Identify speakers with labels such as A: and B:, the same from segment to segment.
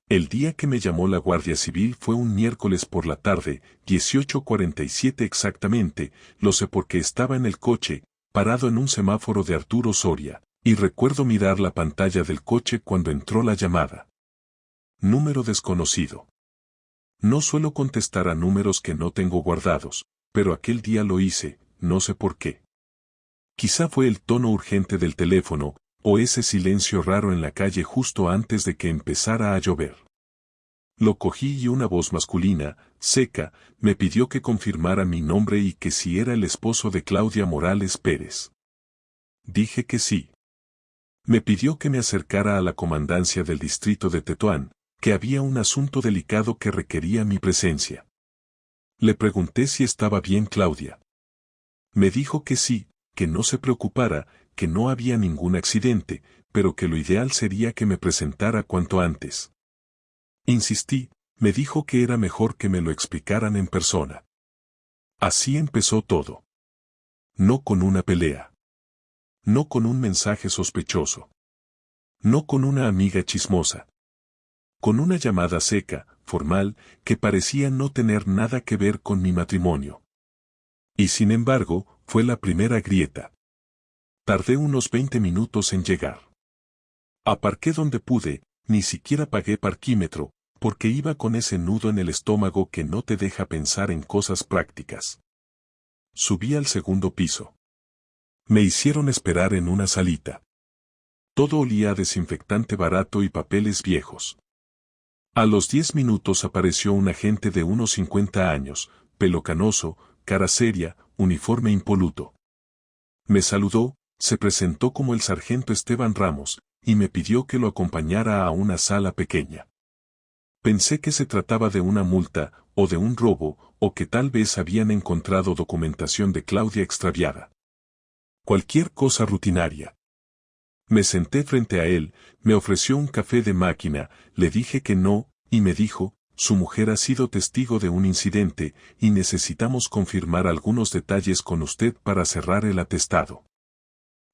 A: El día que me llamó la Guardia Civil fue un miércoles por la tarde, 18:47 exactamente, lo sé porque estaba en el coche, parado en un semáforo de Arturo Soria, y recuerdo mirar la pantalla del coche cuando entró la llamada. Número desconocido. No suelo contestar a números que no tengo guardados, pero aquel día lo hice, no sé por qué. Quizá fue el tono urgente del teléfono, o ese silencio raro en la calle justo antes de que empezara a llover. Lo cogí y una voz masculina, seca, me pidió que confirmara mi nombre y que si era el esposo de Claudia Morales Pérez. Dije que sí. Me pidió que me acercara a la comandancia del distrito de Tetuán, que había un asunto delicado que requería mi presencia. Le pregunté si estaba bien Claudia. Me dijo que sí, que no se preocupara, que no había ningún accidente, pero que lo ideal sería que me presentara cuanto antes. Insistí, me dijo que era mejor que me lo explicaran en persona. Así empezó todo. No con una pelea. No con un mensaje sospechoso. No con una amiga chismosa. Con una llamada seca, formal, que parecía no tener nada que ver con mi matrimonio. Y sin embargo, fue la primera grieta. Tardé unos 20 minutos en llegar. Aparqué donde pude, ni siquiera pagué parquímetro, porque iba con ese nudo en el estómago que no te deja pensar en cosas prácticas. Subí al segundo piso. Me hicieron esperar en una salita. Todo olía a desinfectante barato y papeles viejos. A los 10 minutos apareció un agente de unos 50 años, pelo canoso, cara seria, uniforme impoluto. Me saludó, se presentó como el sargento Esteban Ramos, y me pidió que lo acompañara a una sala pequeña. Pensé que se trataba de una multa, o de un robo, o que tal vez habían encontrado documentación de Claudia extraviada. Cualquier cosa rutinaria. Me senté frente a él, me ofreció un café de máquina, le dije que no, y me dijo, su mujer ha sido testigo de un incidente, y necesitamos confirmar algunos detalles con usted para cerrar el atestado.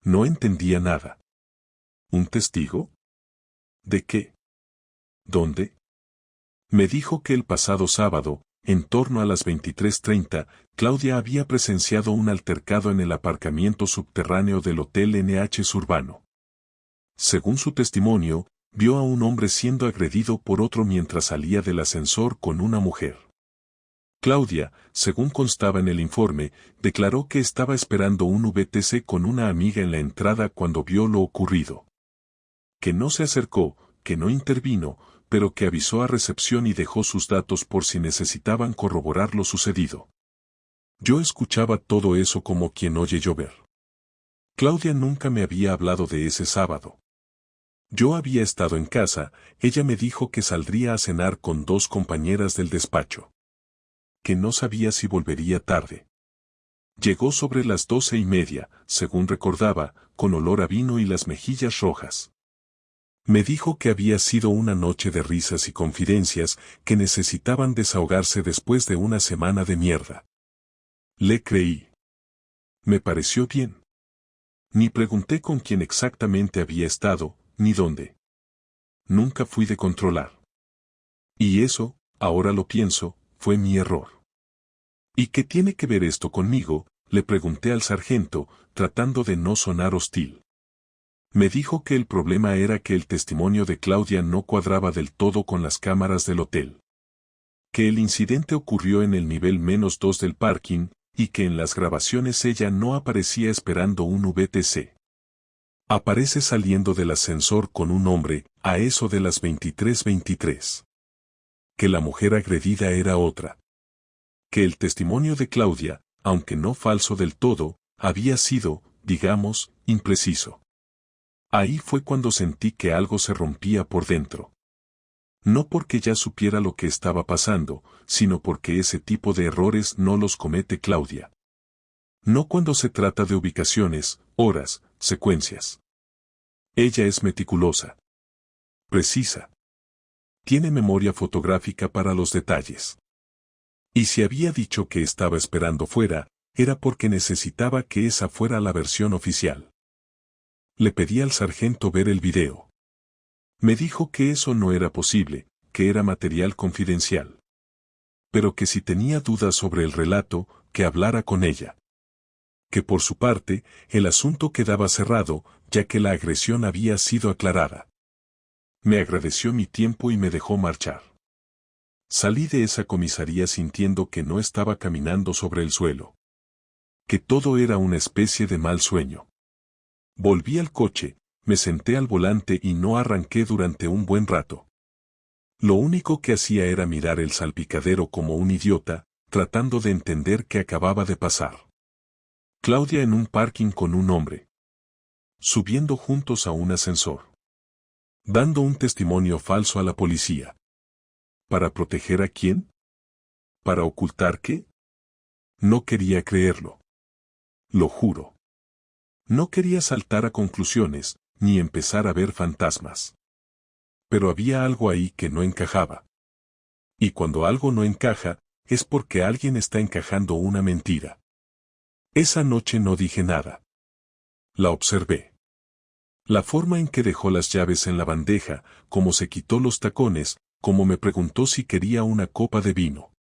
A: No entendía nada. ¿Un testigo? ¿De qué? ¿Dónde? Me dijo que el pasado sábado, en torno a las 23:30, Claudia había presenciado un altercado en el aparcamiento subterráneo del Hotel NH Surbano. Según su testimonio, vio a un hombre siendo agredido por otro mientras salía del ascensor con una mujer. Claudia, según constaba en el informe, declaró que estaba esperando un VTC con una amiga en la entrada cuando vio lo ocurrido. Que no se acercó, que no intervino, pero que avisó a recepción y dejó sus datos por si necesitaban corroborar lo sucedido. Yo escuchaba todo eso como quien oye llover. Claudia nunca me había hablado de ese sábado. Yo había estado en casa, ella me dijo que saldría a cenar con 2 compañeras del despacho. Que no sabía si volvería tarde. Llegó sobre las 12:30, según recordaba, con olor a vino y las mejillas rojas. Me dijo que había sido una noche de risas y confidencias, que necesitaban desahogarse después de una semana de mierda. Le creí. Me pareció bien. Ni pregunté con quién exactamente había estado, ni dónde. Nunca fui de controlar. Y eso, ahora lo pienso, fue mi error. ¿Y qué tiene que ver esto conmigo?, le pregunté al sargento, tratando de no sonar hostil. Me dijo que el problema era que el testimonio de Claudia no cuadraba del todo con las cámaras del hotel. Que el incidente ocurrió en el nivel -2 del parking, y que en las grabaciones ella no aparecía esperando un VTC. Aparece saliendo del ascensor con un hombre, a eso de las 23:23. Que la mujer agredida era otra. Que el testimonio de Claudia, aunque no falso del todo, había sido, digamos, impreciso. Ahí fue cuando sentí que algo se rompía por dentro. No porque ya supiera lo que estaba pasando, sino porque ese tipo de errores no los comete Claudia. No cuando se trata de ubicaciones, horas, secuencias. Ella es meticulosa. Precisa. Tiene memoria fotográfica para los detalles. Y si había dicho que estaba esperando fuera, era porque necesitaba que esa fuera la versión oficial. Le pedí al sargento ver el video. Me dijo que eso no era posible, que era material confidencial. Pero que si tenía dudas sobre el relato, que hablara con ella. Que por su parte, el asunto quedaba cerrado, ya que la agresión había sido aclarada. Me agradeció mi tiempo y me dejó marchar. Salí de esa comisaría sintiendo que no estaba caminando sobre el suelo. Que todo era una especie de mal sueño. Volví al coche, me senté al volante y no arranqué durante un buen rato. Lo único que hacía era mirar el salpicadero como un idiota, tratando de entender qué acababa de pasar. Claudia en un parking con un hombre. Subiendo juntos a un ascensor. Dando un testimonio falso a la policía. ¿Para proteger a quién? ¿Para ocultar qué? No quería creerlo. Lo juro. No quería saltar a conclusiones, ni empezar a ver fantasmas. Pero había algo ahí que no encajaba. Y cuando algo no encaja, es porque alguien está encajando una mentira. Esa noche no dije nada. La observé. La forma en que dejó las llaves en la bandeja, cómo se quitó los tacones, cómo me preguntó si quería una copa de vino.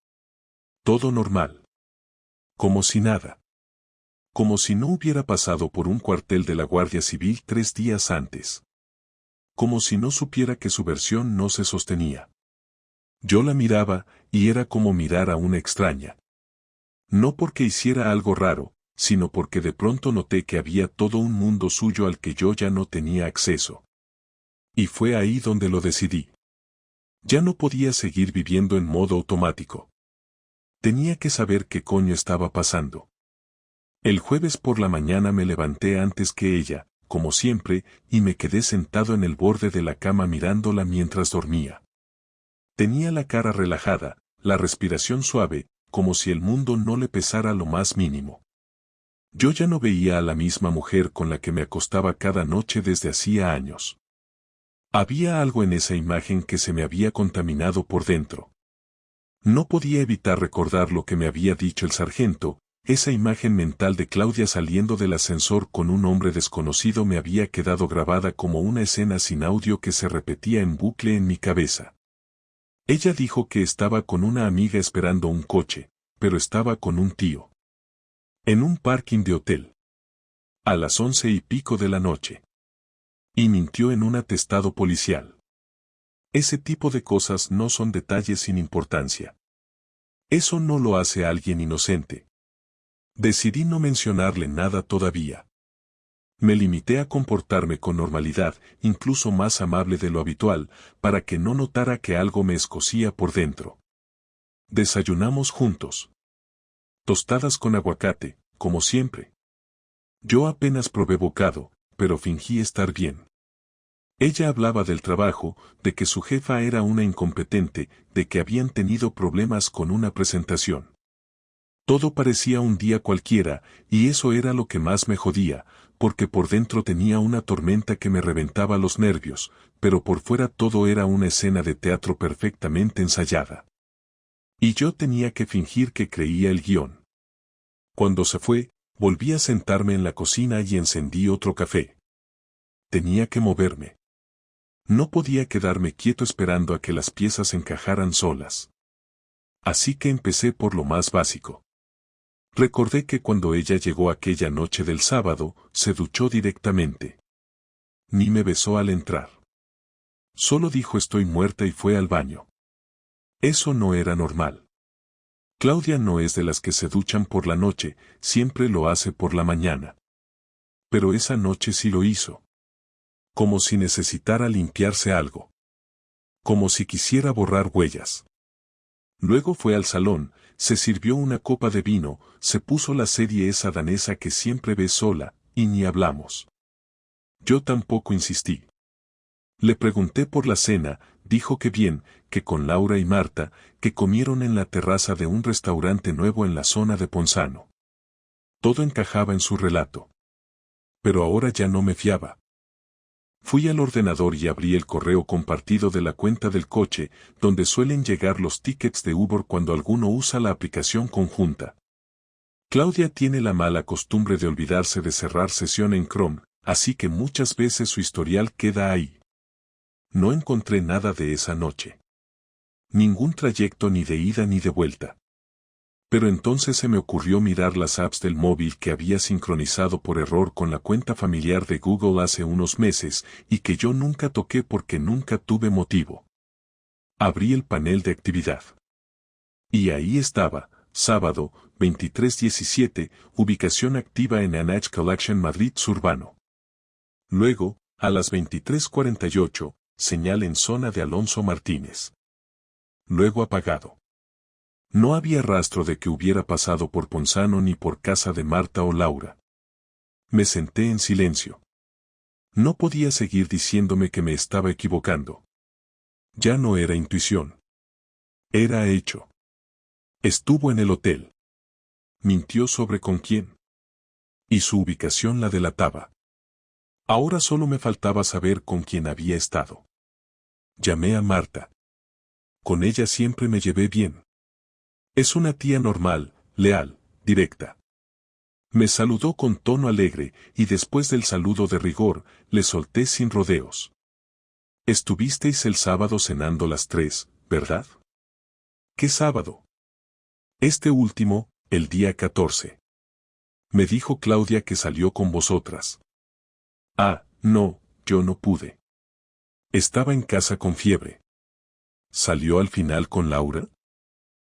A: Todo normal. Como si nada. Como si no hubiera pasado por un cuartel de la Guardia Civil 3 días antes. Como si no supiera que su versión no se sostenía. Yo la miraba, y era como mirar a una extraña. No porque hiciera algo raro, sino porque de pronto noté que había todo un mundo suyo al que yo ya no tenía acceso. Y fue ahí donde lo decidí. Ya no podía seguir viviendo en modo automático. Tenía que saber qué coño estaba pasando. El jueves por la mañana me levanté antes que ella, como siempre, y me quedé sentado en el borde de la cama mirándola mientras dormía. Tenía la cara relajada, la respiración suave, como si el mundo no le pesara lo más mínimo. Yo ya no veía a la misma mujer con la que me acostaba cada noche desde hacía años. Había algo en esa imagen que se me había contaminado por dentro. No podía evitar recordar lo que me había dicho el sargento. Esa imagen mental de Claudia saliendo del ascensor con un hombre desconocido me había quedado grabada como una escena sin audio que se repetía en bucle en mi cabeza. Ella dijo que estaba con una amiga esperando un coche, pero estaba con un tío. En un parking de hotel. A las 11:00 de la noche. Y mintió en un atestado policial. Ese tipo de cosas no son detalles sin importancia. Eso no lo hace alguien inocente. Decidí no mencionarle nada todavía. Me limité a comportarme con normalidad, incluso más amable de lo habitual, para que no notara que algo me escocía por dentro. Desayunamos juntos. Tostadas con aguacate, como siempre. Yo apenas probé bocado, pero fingí estar bien. Ella hablaba del trabajo, de que su jefa era una incompetente, de que habían tenido problemas con una presentación. Todo parecía un día cualquiera, y eso era lo que más me jodía, porque por dentro tenía una tormenta que me reventaba los nervios, pero por fuera todo era una escena de teatro perfectamente ensayada. Y yo tenía que fingir que creía el guión. Cuando se fue, volví a sentarme en la cocina y encendí otro café. Tenía que moverme. No podía quedarme quieto esperando a que las piezas encajaran solas. Así que empecé por lo más básico. Recordé que cuando ella llegó aquella noche del sábado, se duchó directamente. Ni me besó al entrar. Solo dijo estoy muerta y fue al baño. Eso no era normal. Claudia no es de las que se duchan por la noche, siempre lo hace por la mañana. Pero esa noche sí lo hizo. Como si necesitara limpiarse algo. Como si quisiera borrar huellas. Luego fue al salón, se sirvió una copa de vino, se puso la serie esa danesa que siempre ve sola, y ni hablamos. Yo tampoco insistí. Le pregunté por la cena, dijo que bien, que con Laura y Marta, que comieron en la terraza de un restaurante nuevo en la zona de Ponzano. Todo encajaba en su relato. Pero ahora ya no me fiaba. Fui al ordenador y abrí el correo compartido de la cuenta del coche, donde suelen llegar los tickets de Uber cuando alguno usa la aplicación conjunta. Claudia tiene la mala costumbre de olvidarse de cerrar sesión en Chrome, así que muchas veces su historial queda ahí. No encontré nada de esa noche. Ningún trayecto ni de ida ni de vuelta. Pero entonces se me ocurrió mirar las apps del móvil que había sincronizado por error con la cuenta familiar de Google hace unos meses y que yo nunca toqué porque nunca tuve motivo. Abrí el panel de actividad. Y ahí estaba, sábado, 23:17, ubicación activa en Anach Collection Madrid Surbano. Luego, a las 23:48, señal en zona de Alonso Martínez. Luego apagado. No había rastro de que hubiera pasado por Ponzano ni por casa de Marta o Laura. Me senté en silencio. No podía seguir diciéndome que me estaba equivocando. Ya no era intuición. Era hecho. Estuvo en el hotel. Mintió sobre con quién. Y su ubicación la delataba. Ahora solo me faltaba saber con quién había estado. Llamé a Marta. Con ella siempre me llevé bien. Es una tía normal, leal, directa. Me saludó con tono alegre y después del saludo de rigor, le solté sin rodeos. Estuvisteis el sábado cenando las 3, ¿verdad? ¿Qué sábado? Este último, el día 14. Me dijo Claudia que salió con vosotras. Ah, no, yo no pude. Estaba en casa con fiebre. ¿Salió al final con Laura?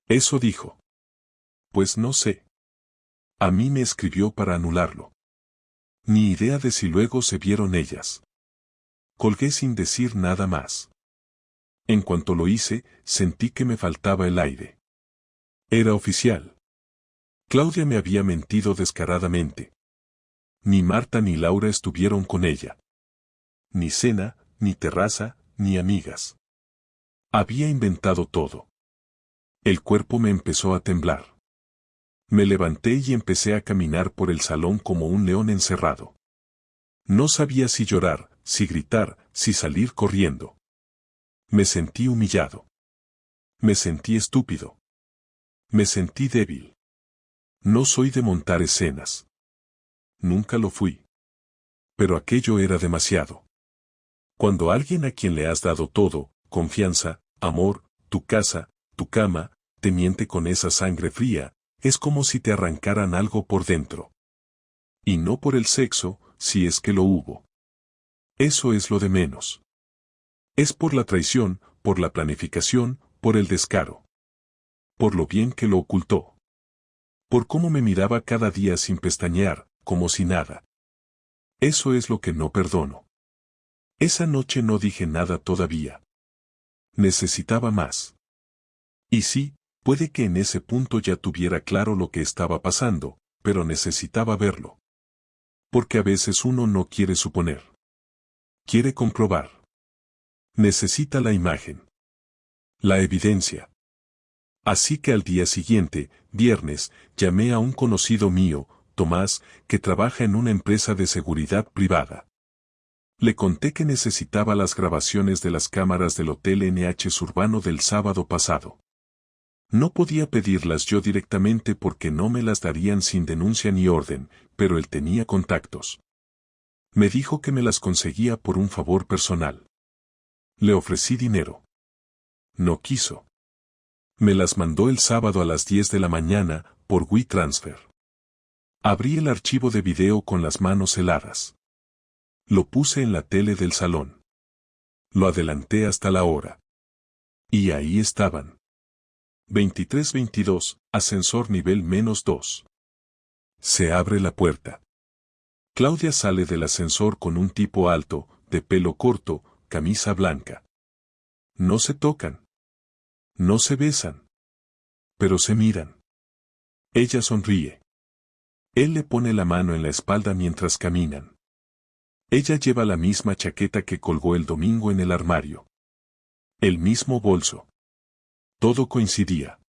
A: Eso dijo. Pues no sé. A mí me escribió para anularlo. Ni idea de si luego se vieron ellas. Colgué sin decir nada más. En cuanto lo hice, sentí que me faltaba el aire. Era oficial. Claudia me había mentido descaradamente. Ni Marta ni Laura estuvieron con ella. Ni cena, ni terraza, ni amigas. Había inventado todo. El cuerpo me empezó a temblar. Me levanté y empecé a caminar por el salón como un león encerrado. No sabía si llorar, si gritar, si salir corriendo. Me sentí humillado. Me sentí estúpido. Me sentí débil. No soy de montar escenas. Nunca lo fui. Pero aquello era demasiado. Cuando alguien a quien le has dado todo, confianza, amor, tu casa, tu cama, te miente con esa sangre fría, es como si te arrancaran algo por dentro. Y no por el sexo, si es que lo hubo. Eso es lo de menos. Es por la traición, por la planificación, por el descaro. Por lo bien que lo ocultó. Por cómo me miraba cada día sin pestañear, como si nada. Eso es lo que no perdono. Esa noche no dije nada todavía. Necesitaba más. Y sí, puede que en ese punto ya tuviera claro lo que estaba pasando, pero necesitaba verlo. Porque a veces uno no quiere suponer. Quiere comprobar. Necesita la imagen. La evidencia. Así que al día siguiente, viernes, llamé a un conocido mío, Tomás, que trabaja en una empresa de seguridad privada. Le conté que necesitaba las grabaciones de las cámaras del Hotel NH Surbano del sábado pasado. No podía pedirlas yo directamente porque no me las darían sin denuncia ni orden, pero él tenía contactos. Me dijo que me las conseguía por un favor personal. Le ofrecí dinero. No quiso. Me las mandó el sábado a las 10 de la mañana, por WeTransfer. Abrí el archivo de video con las manos heladas. Lo puse en la tele del salón. Lo adelanté hasta la hora. Y ahí estaban. 23:22, ascensor nivel -2. Se abre la puerta. Claudia sale del ascensor con un tipo alto, de pelo corto, camisa blanca. No se tocan. No se besan. Pero se miran. Ella sonríe. Él le pone la mano en la espalda mientras caminan. Ella lleva la misma chaqueta que colgó el domingo en el armario. El mismo bolso. Todo coincidía.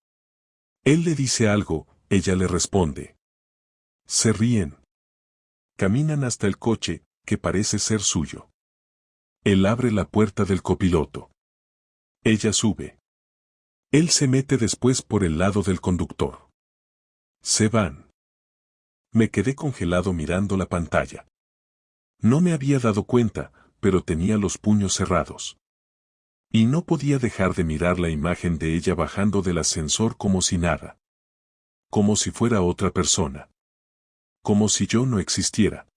A: Él le dice algo, ella le responde. Se ríen. Caminan hasta el coche, que parece ser suyo. Él abre la puerta del copiloto. Ella sube. Él se mete después por el lado del conductor. Se van. Me quedé congelado mirando la pantalla. No me había dado cuenta, pero tenía los puños cerrados. Y no podía dejar de mirar la imagen de ella bajando del ascensor como si nada. Como si fuera otra persona. Como si yo no existiera.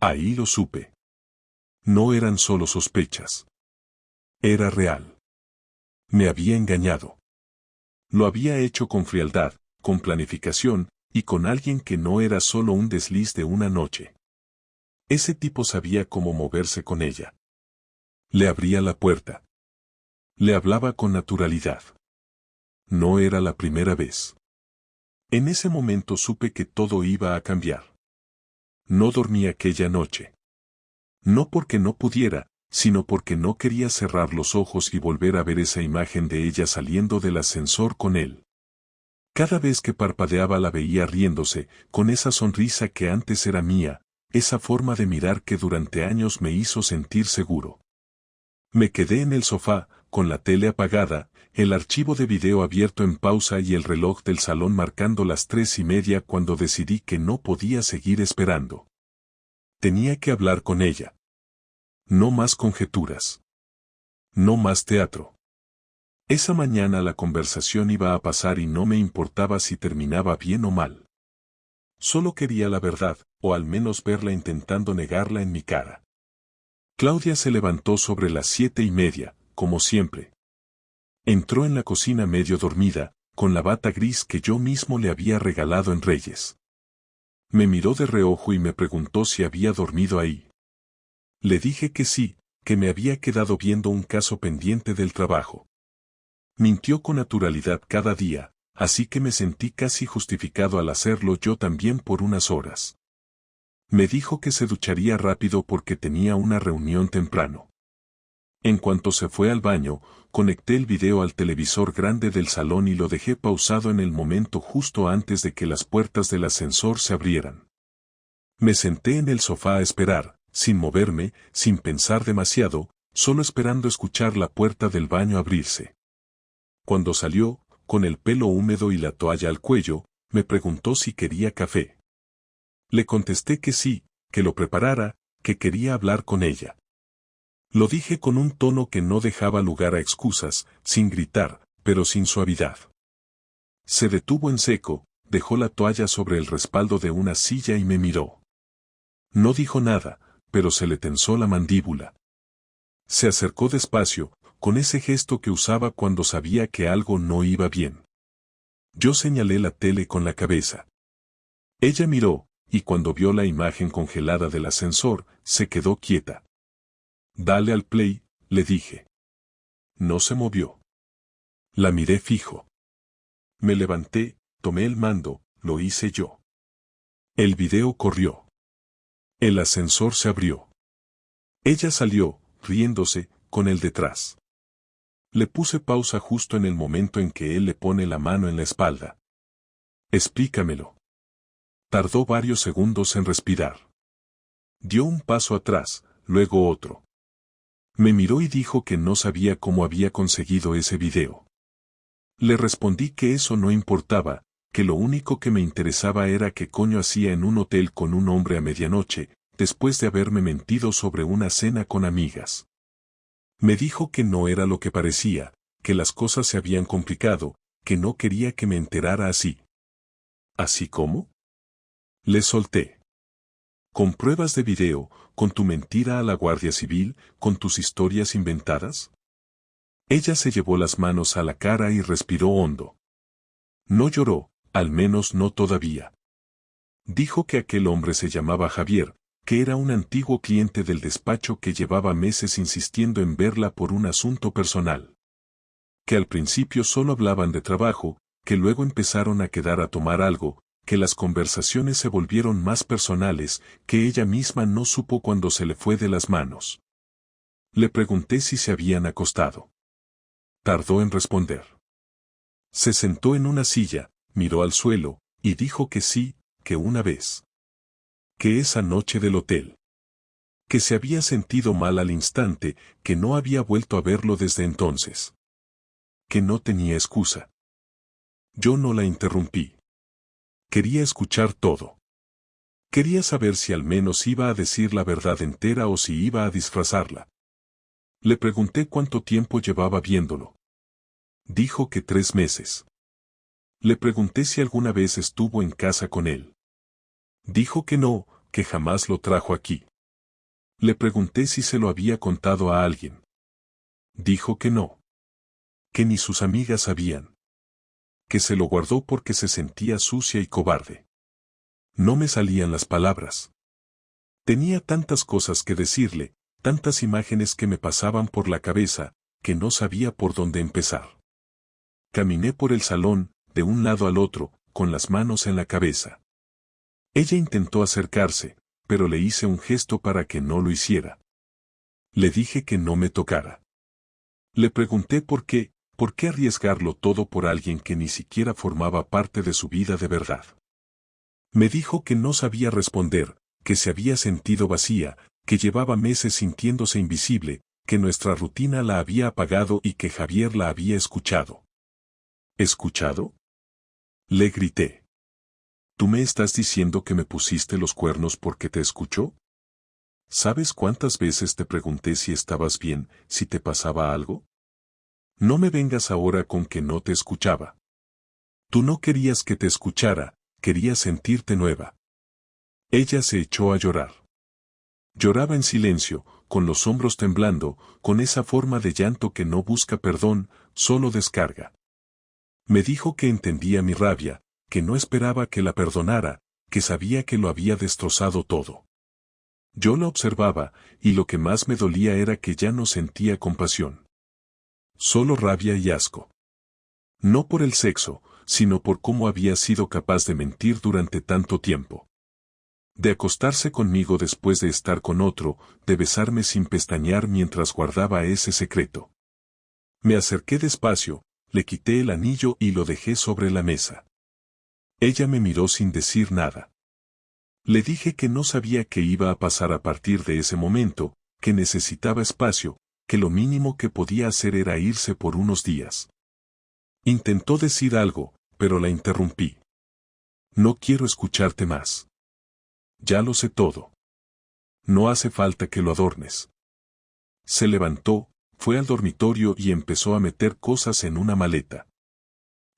A: Ahí lo supe. No eran solo sospechas. Era real. Me había engañado. Lo había hecho con frialdad, con planificación, y con alguien que no era solo un desliz de una noche. Ese tipo sabía cómo moverse con ella. Le abría la puerta. Le hablaba con naturalidad. No era la primera vez. En ese momento supe que todo iba a cambiar. No dormí aquella noche. No porque no pudiera, sino porque no quería cerrar los ojos y volver a ver esa imagen de ella saliendo del ascensor con él. Cada vez que parpadeaba la veía riéndose, con esa sonrisa que antes era mía, esa forma de mirar que durante años me hizo sentir seguro. Me quedé en el sofá, con la tele apagada, el archivo de video abierto en pausa y el reloj del salón marcando las 3:30 cuando decidí que no podía seguir esperando. Tenía que hablar con ella. No más conjeturas. No más teatro. Esa mañana la conversación iba a pasar y no me importaba si terminaba bien o mal. Solo quería la verdad, o al menos verla intentando negarla en mi cara. Claudia se levantó sobre las 7:30, como siempre. Entró en la cocina medio dormida, con la bata gris que yo mismo le había regalado en Reyes. Me miró de reojo y me preguntó si había dormido ahí. Le dije que sí, que me había quedado viendo un caso pendiente del trabajo. Mintió con naturalidad cada día, así que me sentí casi justificado al hacerlo yo también por unas horas. Me dijo que se ducharía rápido porque tenía una reunión temprano. En cuanto se fue al baño, conecté el video al televisor grande del salón y lo dejé pausado en el momento justo antes de que las puertas del ascensor se abrieran. Me senté en el sofá a esperar, sin moverme, sin pensar demasiado, solo esperando escuchar la puerta del baño abrirse. Cuando salió, con el pelo húmedo y la toalla al cuello, me preguntó si quería café. Le contesté que sí, que lo preparara, que quería hablar con ella. Lo dije con un tono que no dejaba lugar a excusas, sin gritar, pero sin suavidad. Se detuvo en seco, dejó la toalla sobre el respaldo de una silla y me miró. No dijo nada, pero se le tensó la mandíbula. Se acercó despacio, con ese gesto que usaba cuando sabía que algo no iba bien. Yo señalé la tele con la cabeza. Ella miró, y cuando vio la imagen congelada del ascensor, se quedó quieta. Dale al play, le dije. No se movió. La miré fijo. Me levanté, tomé el mando, lo hice yo. El video corrió. El ascensor se abrió. Ella salió, riéndose, con él detrás. Le puse pausa justo en el momento en que él le pone la mano en la espalda. Explícamelo. Tardó varios segundos en respirar. Dio un paso atrás, luego otro. Me miró y dijo que no sabía cómo había conseguido ese video. Le respondí que eso no importaba, que lo único que me interesaba era qué coño hacía en un hotel con un hombre a medianoche, después de haberme mentido sobre una cena con amigas. Me dijo que no era lo que parecía, que las cosas se habían complicado, que no quería que me enterara así. ¿Así cómo? Le solté. ¿Con pruebas de video, con tu mentira a la Guardia Civil, con tus historias inventadas? Ella se llevó las manos a la cara y respiró hondo. No lloró, al menos no todavía. Dijo que aquel hombre se llamaba Javier, que era un antiguo cliente del despacho que llevaba meses insistiendo en verla por un asunto personal. Que al principio solo hablaban de trabajo, que luego empezaron a quedar a tomar algo, que las conversaciones se volvieron más personales, que ella misma no supo cuándo se le fue de las manos. Le pregunté si se habían acostado. Tardó en responder. Se sentó en una silla, miró al suelo, y dijo que sí, que una vez. Que esa noche del hotel. Que se había sentido mal al instante, que no había vuelto a verlo desde entonces. Que no tenía excusa. Yo no la interrumpí. Quería escuchar todo. Quería saber si al menos iba a decir la verdad entera o si iba a disfrazarla. Le pregunté cuánto tiempo llevaba viéndolo. Dijo que 3 meses. Le pregunté si alguna vez estuvo en casa con él. Dijo que no, que jamás lo trajo aquí. Le pregunté si se lo había contado a alguien. Dijo que no. Que ni sus amigas sabían. Que se lo guardó porque se sentía sucia y cobarde. No me salían las palabras. Tenía tantas cosas que decirle, tantas imágenes que me pasaban por la cabeza, que no sabía por dónde empezar. Caminé por el salón, de un lado al otro, con las manos en la cabeza. Ella intentó acercarse, pero le hice un gesto para que no lo hiciera. Le dije que no me tocara. Le pregunté por qué arriesgarlo todo por alguien que ni siquiera formaba parte de su vida de verdad. Me dijo que no sabía responder, que se había sentido vacía, que llevaba meses sintiéndose invisible, que nuestra rutina la había apagado y que Javier la había escuchado. ¿Escuchado? Le grité. ¿Tú me estás diciendo que me pusiste los cuernos porque te escuchó? ¿Sabes cuántas veces te pregunté si estabas bien, si te pasaba algo? No me vengas ahora con que no te escuchaba. Tú no querías que te escuchara, querías sentirte nueva. Ella se echó a llorar. Lloraba en silencio, con los hombros temblando, con esa forma de llanto que no busca perdón, solo descarga. Me dijo que entendía mi rabia, que no esperaba que la perdonara, que sabía que lo había destrozado todo. Yo la observaba, y lo que más me dolía era que ya no sentía compasión. Solo rabia y asco. No por el sexo, sino por cómo había sido capaz de mentir durante tanto tiempo. De acostarse conmigo después de estar con otro, de besarme sin pestañear mientras guardaba ese secreto. Me acerqué despacio, le quité el anillo y lo dejé sobre la mesa. Ella me miró sin decir nada. Le dije que no sabía qué iba a pasar a partir de ese momento, que necesitaba espacio, que lo mínimo que podía hacer era irse por unos días. Intentó decir algo, pero la interrumpí. No quiero escucharte más. Ya lo sé todo. No hace falta que lo adornes. Se levantó, fue al dormitorio y empezó a meter cosas en una maleta.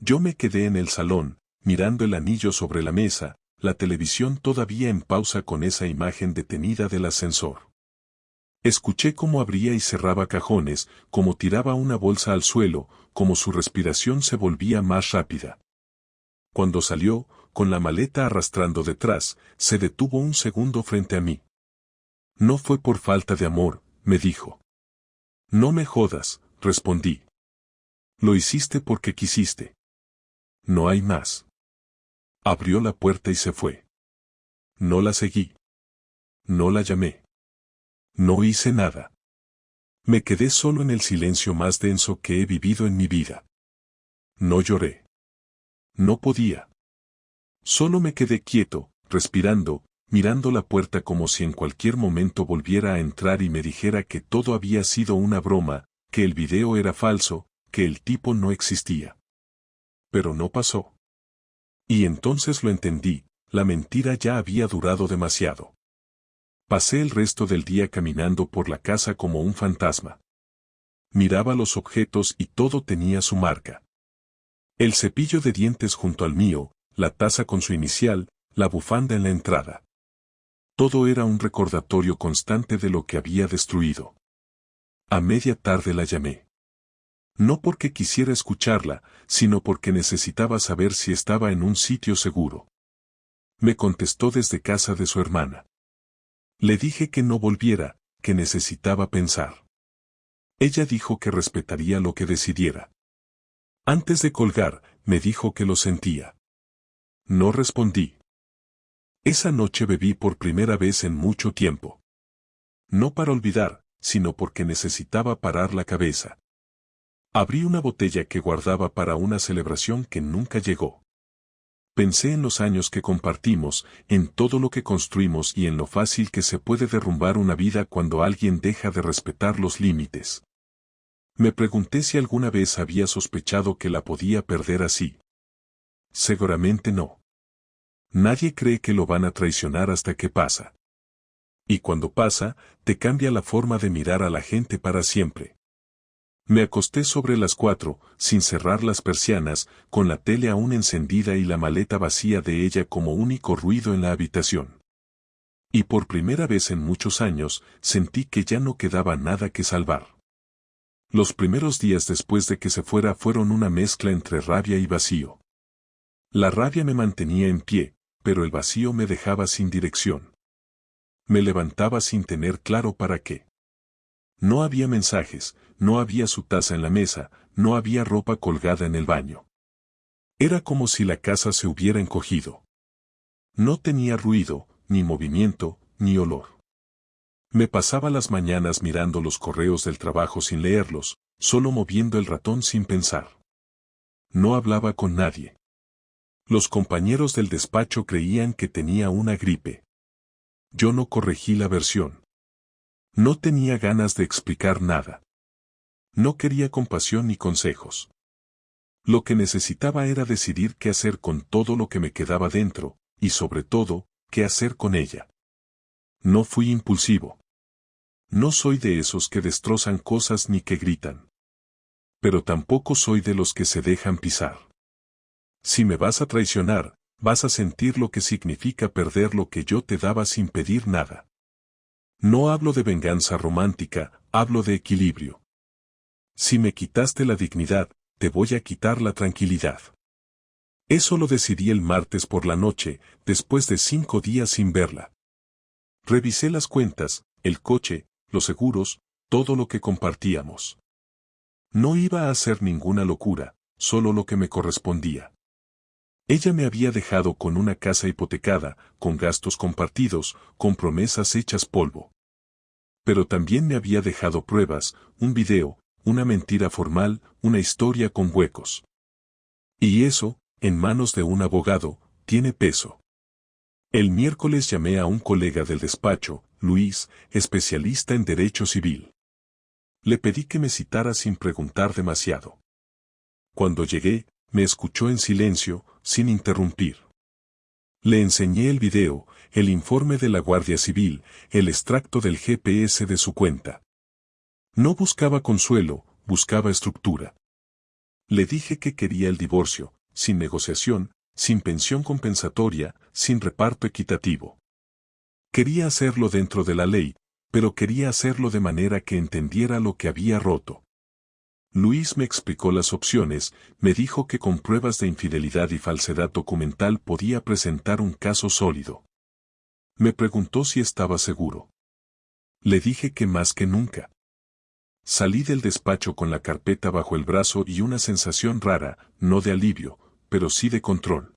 A: Yo me quedé en el salón, mirando el anillo sobre la mesa, la televisión todavía en pausa con esa imagen detenida del ascensor. Escuché cómo abría y cerraba cajones, cómo tiraba una bolsa al suelo, cómo su respiración se volvía más rápida. Cuando salió, con la maleta arrastrando detrás, se detuvo un segundo frente a mí. No fue por falta de amor, me dijo. No me jodas, respondí. Lo hiciste porque quisiste. No hay más. Abrió la puerta y se fue. No la seguí. No la llamé. No hice nada. Me quedé solo en el silencio más denso que he vivido en mi vida. No lloré. No podía. Solo me quedé quieto, respirando, mirando la puerta como si en cualquier momento volviera a entrar y me dijera que todo había sido una broma, que el video era falso, que el tipo no existía. Pero no pasó. Y entonces lo entendí, la mentira ya había durado demasiado. Pasé el resto del día caminando por la casa como un fantasma. Miraba los objetos y todo tenía su marca. El cepillo de dientes junto al mío, la taza con su inicial, la bufanda en la entrada. Todo era un recordatorio constante de lo que había destruido. A media tarde la llamé. No porque quisiera escucharla, sino porque necesitaba saber si estaba en un sitio seguro. Me contestó desde casa de su hermana. Le dije que no volviera, que necesitaba pensar. Ella dijo que respetaría lo que decidiera. Antes de colgar, me dijo que lo sentía. No respondí. Esa noche bebí por primera vez en mucho tiempo. No para olvidar, sino porque necesitaba parar la cabeza. Abrí una botella que guardaba para una celebración que nunca llegó. Pensé en los años que compartimos, en todo lo que construimos y en lo fácil que se puede derrumbar una vida cuando alguien deja de respetar los límites. Me pregunté si alguna vez había sospechado que la podía perder así. Seguramente no. Nadie cree que lo van a traicionar hasta que pasa. Y cuando pasa, te cambia la forma de mirar a la gente para siempre. Me acosté sobre las 4, sin cerrar las persianas, con la tele aún encendida y la maleta vacía de ella como único ruido en la habitación. Y por primera vez en muchos años, sentí que ya no quedaba nada que salvar. Los primeros días después de que se fuera fueron una mezcla entre rabia y vacío. La rabia me mantenía en pie, pero el vacío me dejaba sin dirección. Me levantaba sin tener claro para qué. No había mensajes, no había su taza en la mesa, no había ropa colgada en el baño. Era como si la casa se hubiera encogido. No tenía ruido, ni movimiento, ni olor. Me pasaba las mañanas mirando los correos del trabajo sin leerlos, solo moviendo el ratón sin pensar. No hablaba con nadie. Los compañeros del despacho creían que tenía una gripe. Yo no corregí la versión. No tenía ganas de explicar nada. No quería compasión ni consejos. Lo que necesitaba era decidir qué hacer con todo lo que me quedaba dentro, y sobre todo, qué hacer con ella. No fui impulsivo. No soy de esos que destrozan cosas ni que gritan. Pero tampoco soy de los que se dejan pisar. Si me vas a traicionar, vas a sentir lo que significa perder lo que yo te daba sin pedir nada. No hablo de venganza romántica, hablo de equilibrio. Si me quitaste la dignidad, te voy a quitar la tranquilidad. Eso lo decidí el martes por la noche, después de 5 días sin verla. Revisé las cuentas, el coche, los seguros, todo lo que compartíamos. No iba a hacer ninguna locura, solo lo que me correspondía. Ella me había dejado con una casa hipotecada, con gastos compartidos, con promesas hechas polvo. Pero también me había dejado pruebas, un video, una mentira formal, una historia con huecos. Y eso, en manos de un abogado, tiene peso. El miércoles llamé a un colega del despacho, Luis, especialista en derecho civil. Le pedí que me citara sin preguntar demasiado. Cuando llegué, me escuchó en silencio, sin interrumpir. Le enseñé el video, el informe de la Guardia Civil, el extracto del GPS de su cuenta. No buscaba consuelo, buscaba estructura. Le dije que quería el divorcio, sin negociación, sin pensión compensatoria, sin reparto equitativo. Quería hacerlo dentro de la ley, pero quería hacerlo de manera que entendiera lo que había roto. Luis me explicó las opciones, me dijo que con pruebas de infidelidad y falsedad documental podía presentar un caso sólido. Me preguntó si estaba seguro. Le dije que más que nunca. Salí del despacho con la carpeta bajo el brazo y una sensación rara, no de alivio, pero sí de control.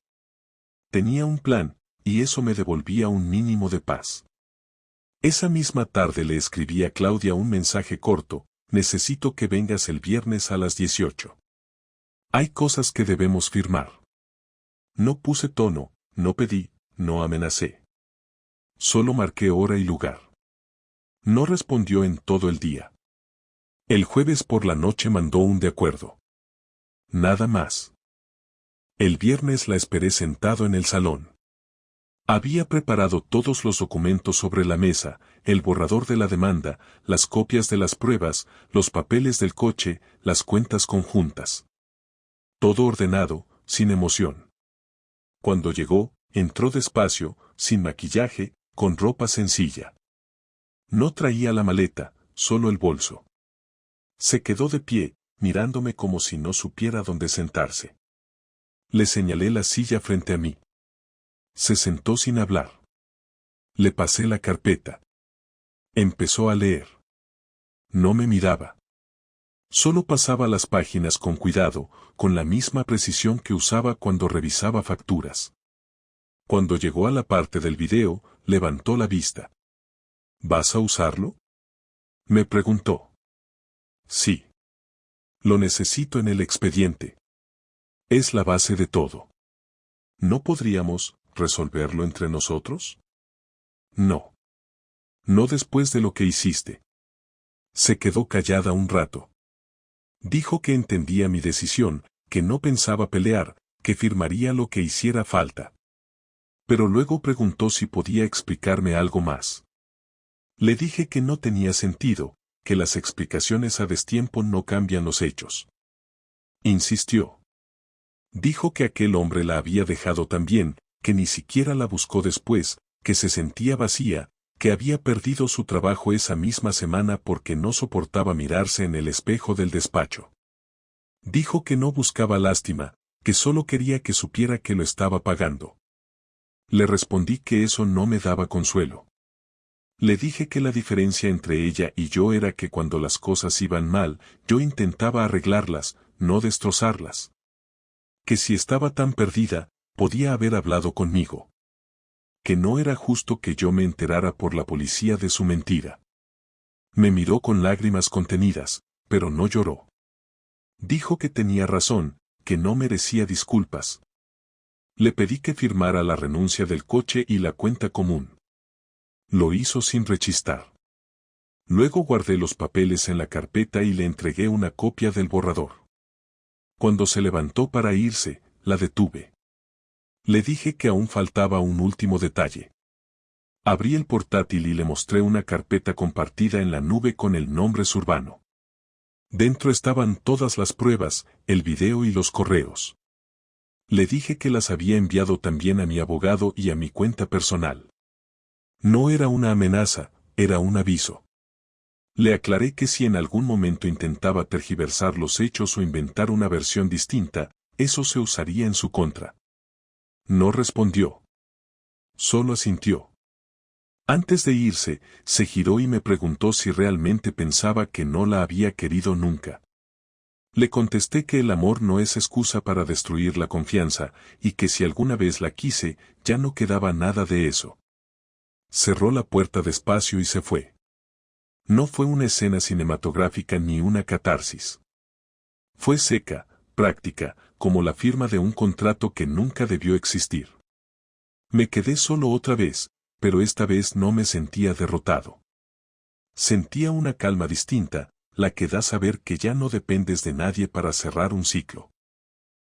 A: Tenía un plan, y eso me devolvía un mínimo de paz. Esa misma tarde le escribí a Claudia un mensaje corto: necesito que vengas el viernes a las 18. Hay cosas que debemos firmar. No puse tono, no pedí, no amenacé. Solo marqué hora y lugar. No respondió en todo el día. El jueves por la noche mandó un de acuerdo. Nada más. El viernes la esperé sentado en el salón. Había preparado todos los documentos sobre la mesa, el borrador de la demanda, las copias de las pruebas, los papeles del coche, las cuentas conjuntas. Todo ordenado, sin emoción. Cuando llegó, entró despacio, sin maquillaje, con ropa sencilla. No traía la maleta, solo el bolso. Se quedó de pie, mirándome como si no supiera dónde sentarse. Le señalé la silla frente a mí. Se sentó sin hablar. Le pasé la carpeta. Empezó a leer. No me miraba. Solo pasaba las páginas con cuidado, con la misma precisión que usaba cuando revisaba facturas. Cuando llegó a la parte del video, levantó la vista. ¿Vas a usarlo?, me preguntó. Sí. Lo necesito en el expediente. Es la base de todo. ¿No podríamos resolverlo entre nosotros? No. No después de lo que hiciste. Se quedó callada un rato. Dijo que entendía mi decisión, que no pensaba pelear, que firmaría lo que hiciera falta. Pero luego preguntó si podía explicarme algo más. Le dije que no tenía sentido, que las explicaciones a destiempo no cambian los hechos. Insistió. Dijo que aquel hombre la había dejado tan bien, que ni siquiera la buscó después, que se sentía vacía, que había perdido su trabajo esa misma semana porque no soportaba mirarse en el espejo del despacho. Dijo que no buscaba lástima, que solo quería que supiera que lo estaba pagando. Le respondí que eso no me daba consuelo. Le dije que la diferencia entre ella y yo era que cuando las cosas iban mal, yo intentaba arreglarlas, no destrozarlas. Que si estaba tan perdida, podía haber hablado conmigo. Que no era justo que yo me enterara por la policía de su mentira. Me miró con lágrimas contenidas, pero no lloró. Dijo que tenía razón, que no merecía disculpas. Le pedí que firmara la renuncia del coche y la cuenta común. Lo hizo sin rechistar. Luego guardé los papeles en la carpeta y le entregué una copia del borrador. Cuando se levantó para irse, la detuve. Le dije que aún faltaba un último detalle. Abrí el portátil y le mostré una carpeta compartida en la nube con el nombre Zurbano. Dentro estaban todas las pruebas, el video y los correos. Le dije que las había enviado también a mi abogado y a mi cuenta personal. No era una amenaza, era un aviso. Le aclaré que si en algún momento intentaba tergiversar los hechos o inventar una versión distinta, eso se usaría en su contra. No respondió. Solo asintió. Antes de irse, se giró y me preguntó si realmente pensaba que no la había querido nunca. Le contesté que el amor no es excusa para destruir la confianza, y que si alguna vez la quise, ya no quedaba nada de eso. Cerró la puerta despacio y se fue. No fue una escena cinematográfica ni una catarsis. Fue seca, práctica, como la firma de un contrato que nunca debió existir. Me quedé solo otra vez, pero esta vez no me sentía derrotado. Sentía una calma distinta, la que da saber que ya no dependes de nadie para cerrar un ciclo.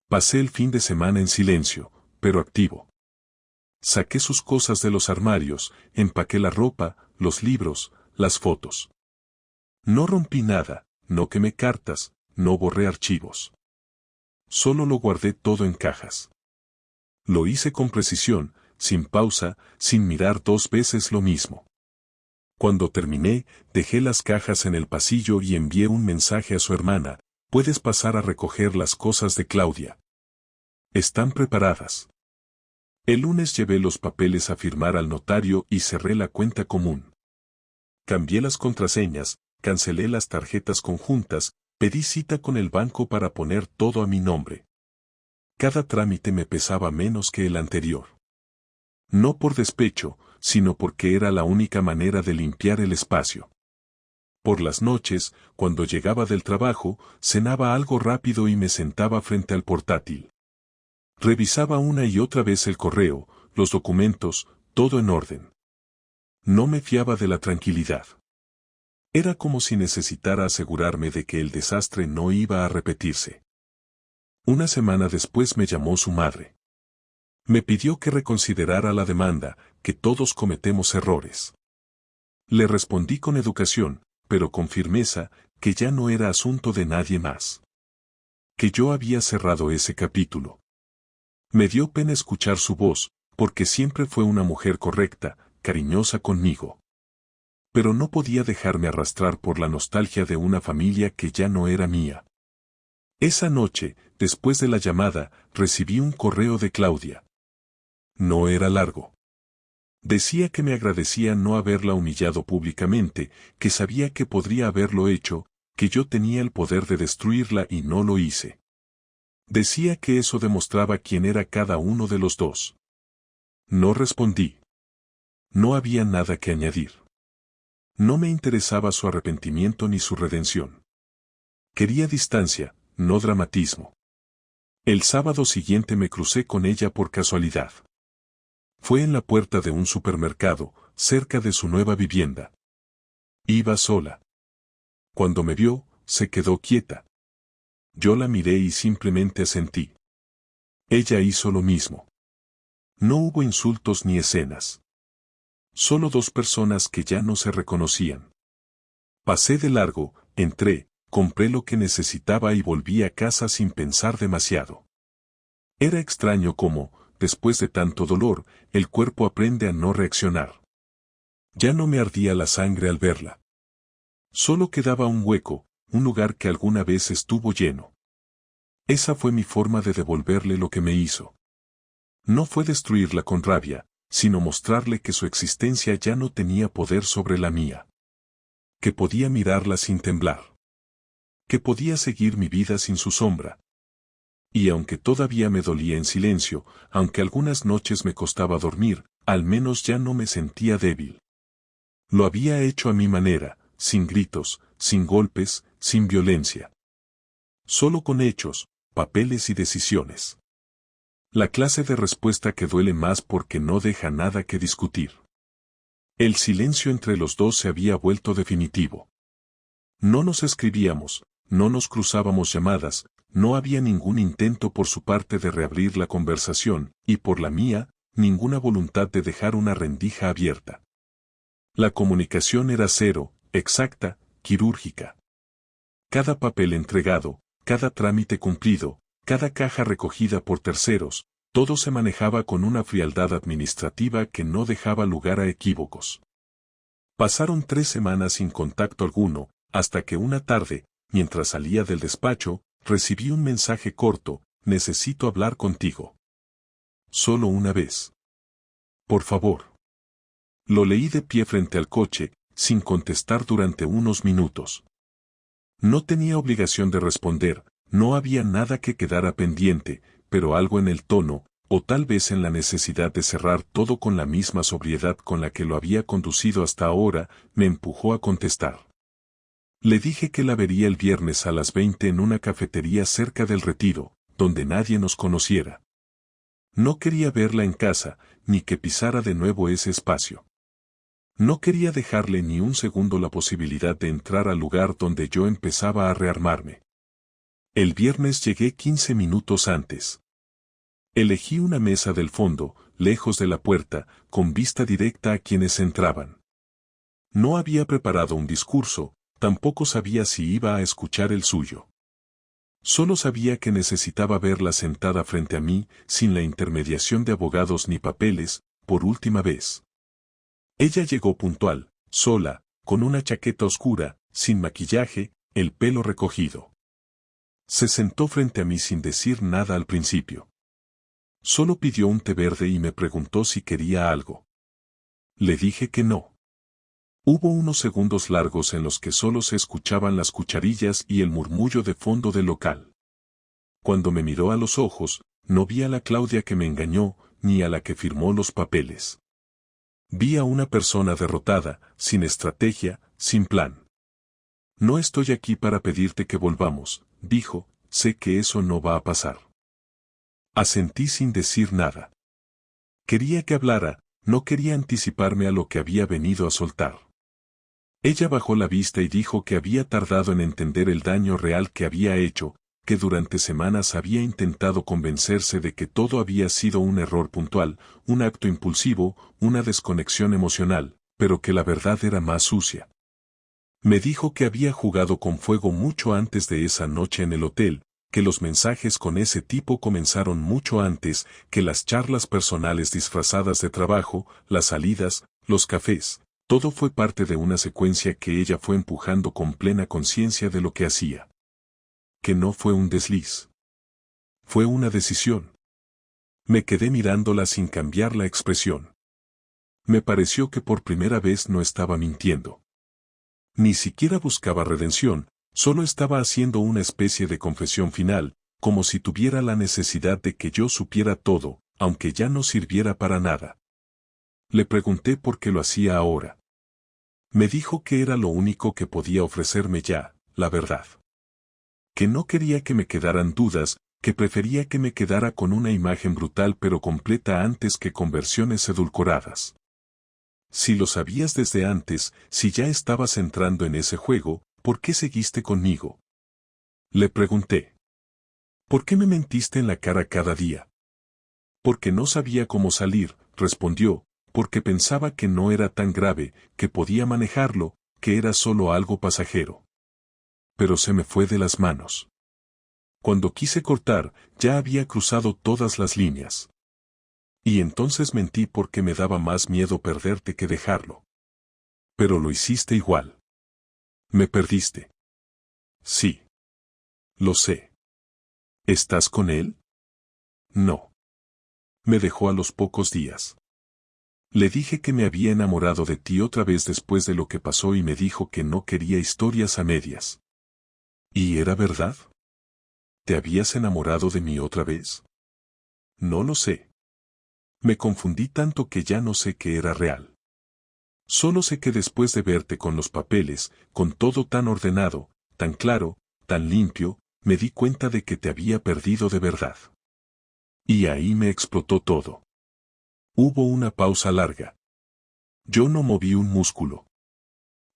A: Pasé el fin de semana en silencio, pero activo. Saqué sus cosas de los armarios, empaqué la ropa, los libros, las fotos. No rompí nada, no quemé cartas, no borré archivos. Solo lo guardé todo en cajas. Lo hice con precisión, sin pausa, sin mirar dos veces lo mismo. Cuando terminé, dejé las cajas en el pasillo y envié un mensaje a su hermana: «Puedes pasar a recoger las cosas de Claudia. Están preparadas». El lunes llevé los papeles a firmar al notario y cerré la cuenta común. Cambié las contraseñas, cancelé las tarjetas conjuntas, pedí cita con el banco para poner todo a mi nombre. Cada trámite me pesaba menos que el anterior. No por despecho, sino porque era la única manera de limpiar el espacio. Por las noches, cuando llegaba del trabajo, cenaba algo rápido y me sentaba frente al portátil. Revisaba una y otra vez el correo, los documentos, todo en orden. No me fiaba de la tranquilidad. Era como si necesitara asegurarme de que el desastre no iba a repetirse. Una semana después me llamó su madre. Me pidió que reconsiderara la demanda, que todos cometemos errores. Le respondí con educación, pero con firmeza, que ya no era asunto de nadie más. Que yo había cerrado ese capítulo. Me dio pena escuchar su voz, porque siempre fue una mujer correcta, cariñosa conmigo. Pero no podía dejarme arrastrar por la nostalgia de una familia que ya no era mía. Esa noche, después de la llamada, recibí un correo de Claudia. No era largo. Decía que me agradecía no haberla humillado públicamente, que sabía que podría haberlo hecho, que yo tenía el poder de destruirla y no lo hice. Decía que eso demostraba quién era cada uno de los dos. No respondí. No había nada que añadir. No me interesaba su arrepentimiento ni su redención. Quería distancia, no dramatismo. El sábado siguiente me crucé con ella por casualidad. Fue en la puerta de un supermercado, cerca de su nueva vivienda. Iba sola. Cuando me vio, se quedó quieta. Yo la miré y simplemente asentí. Ella hizo lo mismo. No hubo insultos ni escenas. Solo dos personas que ya no se reconocían. Pasé de largo, entré, compré lo que necesitaba y volví a casa sin pensar demasiado. Era extraño cómo, después de tanto dolor, el cuerpo aprende a no reaccionar. Ya no me ardía la sangre al verla. Solo quedaba un hueco, un lugar que alguna vez estuvo lleno. Esa fue mi forma de devolverle lo que me hizo. No fue destruirla con rabia, sino mostrarle que su existencia ya no tenía poder sobre la mía. Que podía mirarla sin temblar. Que podía seguir mi vida sin su sombra. Y aunque todavía me dolía en silencio, aunque algunas noches me costaba dormir, al menos ya no me sentía débil. Lo había hecho a mi manera, sin gritos, sin golpes, sin violencia. Solo con hechos, papeles y decisiones. La clase de respuesta que duele más porque no deja nada que discutir. El silencio entre los dos se había vuelto definitivo. No nos escribíamos, no nos cruzábamos llamadas, no había ningún intento por su parte de reabrir la conversación, y por la mía, ninguna voluntad de dejar una rendija abierta. La comunicación era cero, exacta, quirúrgica. Cada papel entregado, cada trámite cumplido, cada caja recogida por terceros, todo se manejaba con una frialdad administrativa que no dejaba lugar a equívocos. Pasaron 3 semanas sin contacto alguno, hasta que una tarde, mientras salía del despacho, recibí un mensaje corto: necesito hablar contigo. Solo una vez. Por favor. Lo leí de pie frente al coche, sin contestar durante unos minutos. No tenía obligación de responder, no había nada que quedara pendiente, pero algo en el tono, o tal vez en la necesidad de cerrar todo con la misma sobriedad con la que lo había conducido hasta ahora, me empujó a contestar. Le dije que la vería el viernes a las 20 en una cafetería cerca del Retiro, donde nadie nos conociera. No quería verla en casa, ni que pisara de nuevo ese espacio. No quería dejarle ni un segundo la posibilidad de entrar al lugar donde yo empezaba a rearmarme. El viernes llegué 15 minutos antes. Elegí una mesa del fondo, lejos de la puerta, con vista directa a quienes entraban. No había preparado un discurso, tampoco sabía si iba a escuchar el suyo. Solo sabía que necesitaba verla sentada frente a mí, sin la intermediación de abogados ni papeles, por última vez. Ella llegó puntual, sola, con una chaqueta oscura, sin maquillaje, el pelo recogido. Se sentó frente a mí sin decir nada al principio. Solo pidió un té verde y me preguntó si quería algo. Le dije que no. Hubo unos segundos largos en los que solo se escuchaban las cucharillas y el murmullo de fondo del local. Cuando me miró a los ojos, no vi a la Claudia que me engañó, ni a la que firmó los papeles. Vi a una persona derrotada, sin estrategia, sin plan. No estoy aquí para pedirte que volvamos, dijo, sé que eso no va a pasar. Asentí sin decir nada. Quería que hablara, no quería anticiparme a lo que había venido a soltar. Ella bajó la vista y dijo que había tardado en entender el daño real que había hecho, que durante semanas había intentado convencerse de que todo había sido un error puntual, un acto impulsivo, una desconexión emocional, pero que la verdad era más sucia. Me dijo que había jugado con fuego mucho antes de esa noche en el hotel, que los mensajes con ese tipo comenzaron mucho antes, que las charlas personales disfrazadas de trabajo, las salidas, los cafés, todo fue parte de una secuencia que ella fue empujando con plena conciencia de lo que hacía. Que no fue un desliz. Fue una decisión. Me quedé mirándola sin cambiar la expresión. Me pareció que por primera vez no estaba mintiendo. Ni siquiera buscaba redención, solo estaba haciendo una especie de confesión final, como si tuviera la necesidad de que yo supiera todo, aunque ya no sirviera para nada. Le pregunté por qué lo hacía ahora. Me dijo que era lo único que podía ofrecerme ya, la verdad. Que no quería que me quedaran dudas, que prefería que me quedara con una imagen brutal pero completa antes que con versiones edulcoradas. Si lo sabías desde antes, si ya estabas entrando en ese juego, ¿por qué seguiste conmigo? Le pregunté. ¿Por qué me mentiste en la cara cada día? Porque no sabía cómo salir, respondió, porque pensaba que no era tan grave, que podía manejarlo, que era solo algo pasajero. Pero se me fue de las manos. Cuando quise cortar, ya había cruzado todas las líneas. Y entonces mentí porque me daba más miedo perderte que dejarlo. Pero lo hiciste igual. Me perdiste. Sí. Lo sé. ¿Estás con él? No. Me dejó a los pocos días. Le dije que me había enamorado de ti otra vez después de lo que pasó y me dijo que no quería historias a medias. ¿Y era verdad? ¿Te habías enamorado de mí otra vez? No lo sé. Me confundí tanto que ya no sé qué era real. Solo sé que después de verte con los papeles, con todo tan ordenado, tan claro, tan limpio, me di cuenta de que te había perdido de verdad. Y ahí me explotó todo. Hubo una pausa larga. Yo no moví un músculo.